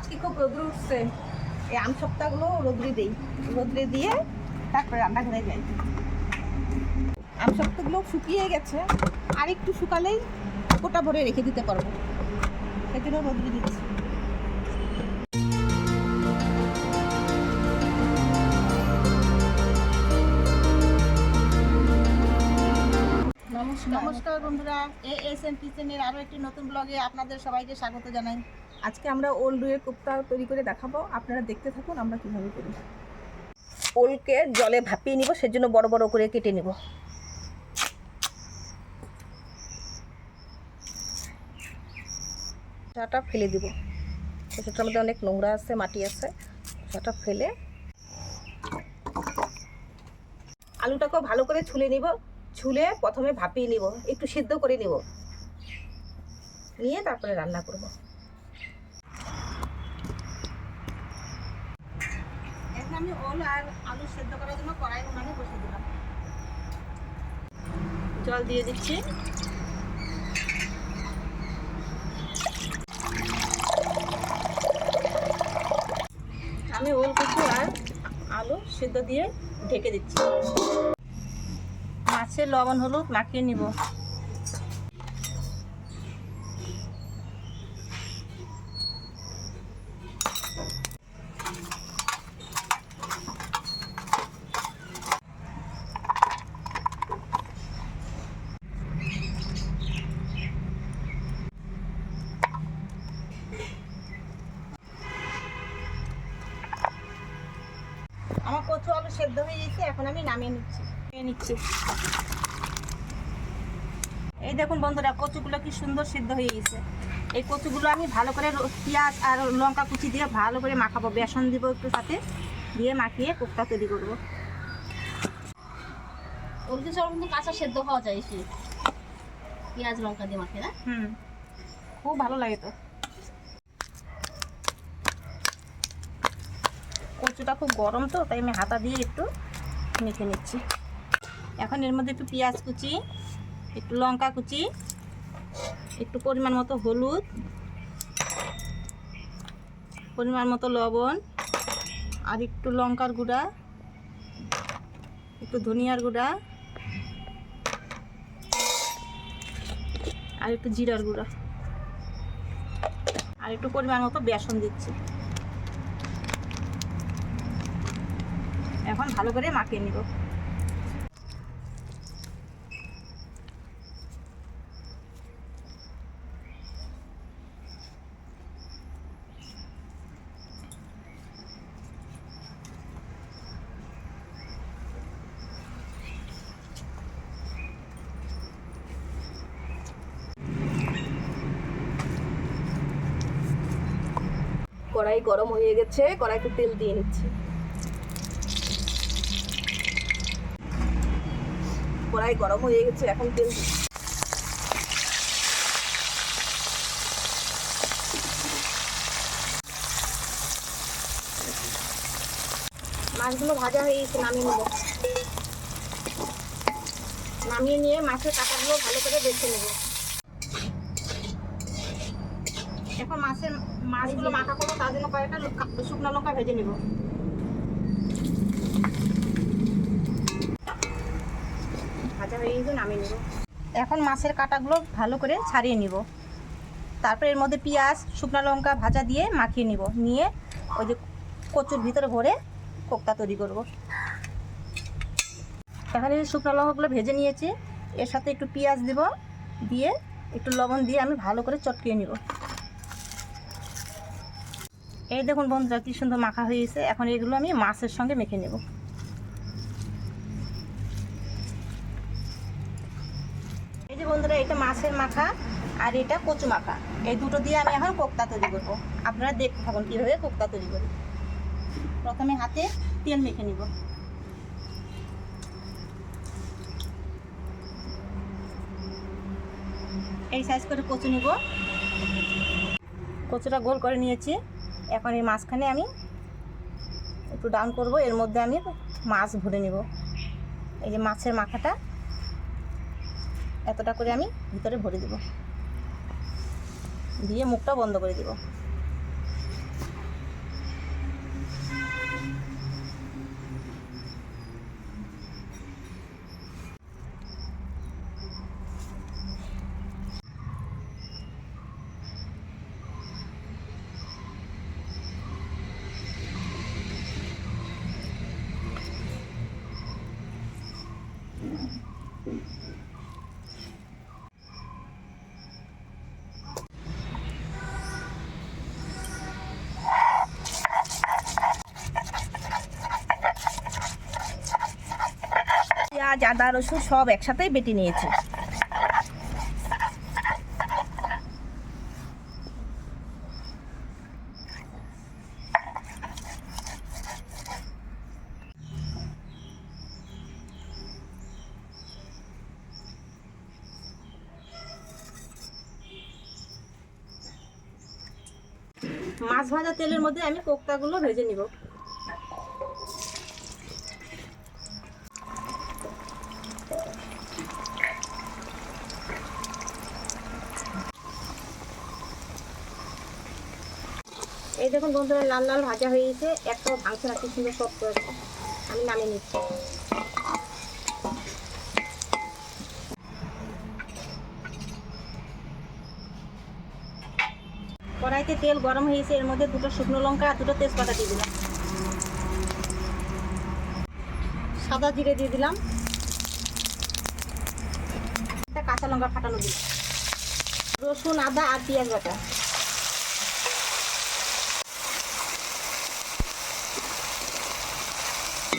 আজকে খুব রোদ্র উঠছে, এই আম সপ্তাহগুলো রোদ্রে দিই, রোদ্রে দিয়ে তারপরে রান্নাঘরে যাই। আম সপ্তাহগুলো শুকিয়ে গেছে, আর একটু শুকালেই কোটা ভরে রেখে দিতে পারবো, সেই জন্য রোদ্রে দিচ্ছি। নমস্কার বন্ধুরা, ASM কিচেনের আরও একটি নতুন ব্লগে আপনাদের সবাইকে স্বাগত জানাই। আজকে আমরা ওল ডুয়ের কোপ্তা তৈরি করে দেখাবো, আপনারা দেখতে থাকুন আমরা কীভাবে করি। ওলকে জলে ভাপিয়ে নিব, সেজন্য বড় বড় করে কেটে নিব। খোসাটা ফেলে দিব, খোসাটার মধ্যে অনেক নোংরা আছে, মাটি আছে, খোসাটা ফেলে আলুটাকেও ভালো করে ছুলে নিব। ছুলে প্রথমে ভাপিয়ে নিব, একটু সিদ্ধ করে নিব, নিয়ে তারপরে রান্না করব। এখন আমি ওল আর আলু সেদ্ধ করার জন্য কড়াই উনানে বসিয়ে দিলাম, জল দিয়ে দিচ্ছি। আমি ওল কচু আর আলু সেদ্ধ দিয়ে ঢেকে দিচ্ছি। মাছের লবণ হলুদ মাখিয়ে নিব। আমার কচু আলু সেদ্ধ হয়ে গেছে, এখন আমি নামিয়ে নিচ্ছি। এই দেখুন বন্ধুরা, কচুগুলো কি সুন্দর সিদ্ধ হয়ে গেছে। এই কচুগুলো আমি ভালো করে পেঁয়াজ আর লঙ্কা কুচি দিয়ে ভালো করে মাখাবো, বেসন দিব একটু সাথে, দিয়ে মাখিয়ে কোপ্তা তৈরি করবো। ওলকে সব কিন্তু কাঁচা সেদ্ধ খাওয়া যায়, এসে পেঁয়াজ লঙ্কা দিয়ে মাখে না? খুব ভালো লাগে তো। কচুটা খুব গরম তো, তাই আমি হাতা দিয়ে একটু মেখে নিচ্ছি। এখন এর মধ্যে একটু পেঁয়াজ কুচি, একটু লঙ্কা কুচি, একটু পরিমাণ মতো হলুদ, পরিমাণ মতো লবণ, আর একটু লঙ্কার গুঁড়া, একটু ধনিয়ার গুঁড়া, আর একটু জিরার গুঁড়া, আর একটু পরিমাণ মতো বেসন দিচ্ছি। এখন ভালো করে মাখিয়ে নিব। কড়াই গরম হয়ে গেছে, কড়াইতে তেল দিয়ে নিচ্ছি। কড়াই গরম হয়ে গেছে, এখন তেল দিচ্ছি। মাছগুলো ভাজা হয়ে গেছে, নামিয়ে নেব। নামিয়ে নিয়ে মাছের কাঁটাগুলো ভালো করে বেছে নেব। এখন মাছগুলো মাখা করবো, তার জন্য কয়েকটা শুকনো লঙ্কা ভেজে নেব। ভাজা হয়ে গেছে, নামিয়ে নেব। এখন মাছের কাঁটাগুলো ভালো করে ছাড়িয়ে নিব। তারপর এর মধ্যে পেঁয়াজ শুকনো লঙ্কা ভাজা দিয়ে মাখিয়ে নিব, নিয়ে ওই যে কচুর ভিতরে ভরে কোপ্তা তৈরি করব। এখানে শুকনো লঙ্কাগুলো ভেজে নিয়েছি, এর সাথে একটু পেঁয়াজ দেব, দিয়ে একটু লবণ দিয়ে আমি ভালো করে চটকিয়ে নিব। এই দেখুন বন্ধুরা, কি সুন্দর মাখা হয়ে গেছে। এখন এগুলো আমি মাছের সঙ্গে মেখে নেব। এই যে বন্ধুরা, এটা মাছের মাখা আর এটা কচু মাখা, এই দুটো দিয়ে আমি এখন কোপ্তা তৈরি করব। আপনারা দেখতে থাকুন কীভাবে কোপ্তা তৈরি করি। প্রথমে হাতে তেল মেখে নিব। এই সাইজ করে কচু নিব। কচুটা গোল করে নিয়েছি। এখন এই মাঝখানে আমি একটু ডাউন করব, এর মধ্যে আমি মাছ ভরে নেব। এই যে মাছের মাখাটা এতটা করে আমি ভিতরে ভরে দেব, দিয়ে মুখটা বন্ধ করে দেব। পেঁয়াজ আদা রসুন সব একসাথেই বেটে নিয়েছি। মাছ ভাজা তেলের মধ্যে আমি কোপ্তাগুলো ভেজে নিব। এই দেখুন বন্ধুরা, লাল লাল ভাজা হয়ে গেছে, একটাও ভাঙছে না, কি সুন্দর সফট করে আমি নামিয়ে নিচ্ছি। কড়াইতে তেল গরম হয়েছে, এর মধ্যে 2টো শুকনো লঙ্কা আর 2টো তেজপাতা দিয়ে দিলাম, সাদা জিরে দিয়ে দিলাম, একটা কাঁচা লঙ্কা ফাটানো দিলাম, রসুন আদা আর পেঁয়াজ বাটা,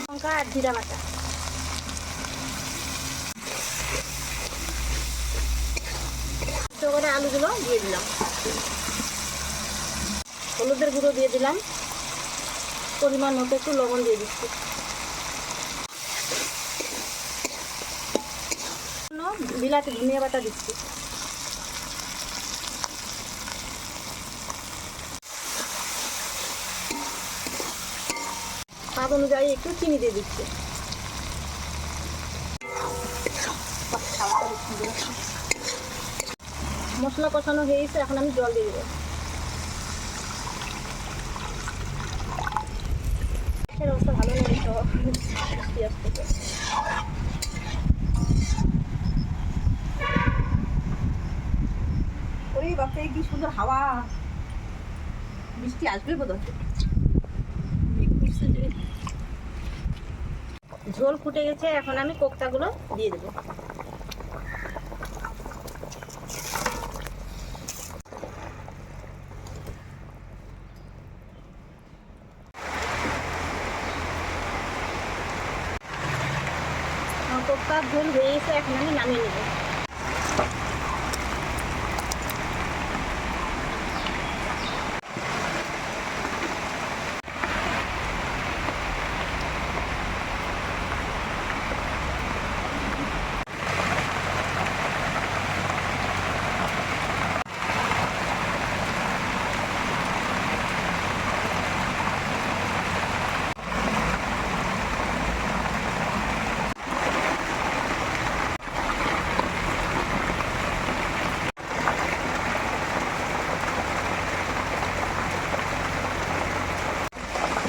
লঙ্কা আর জিরা বাটা, করে আলুগুলো দিয়ে দিলাম, হলুদের গুঁড়ো দিয়ে দিলাম, পরিমাণ মতো একটু লবণ দিয়ে দিচ্ছি, বিলাতি ধনিয়া পাতা দিচ্ছি, স্বাদ অনুযায়ী একটু চিনি দিয়ে দিচ্ছি। মশলা কষানো হয়ে গেছে, এখন আমি জল দিয়ে দেবো। অবস্থা ভালো নেই তো, পেঁয়াজ থেকে ওই বাপরে কি সুন্দর হাওয়া, বৃষ্টি আসবে বোধ হয়। ঝোল ফুটে গেছে, এখন আমি কোপ্তাগুলো দিয়ে দেবো। কোপ্তার ঝোল হয়ে গেছে, এখন আমি নামিয়ে নেব।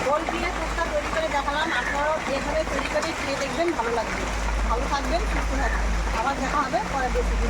জল দিয়ে কোপ্তা তৈরি করে দেখালাম, আপনারাও এভাবে তৈরি করে খেয়ে দেখবেন, ভালো লাগবে। ভালো থাকবেন, সুস্থ থাকবেন, আবার দেখা হবে পরের রেসিপি।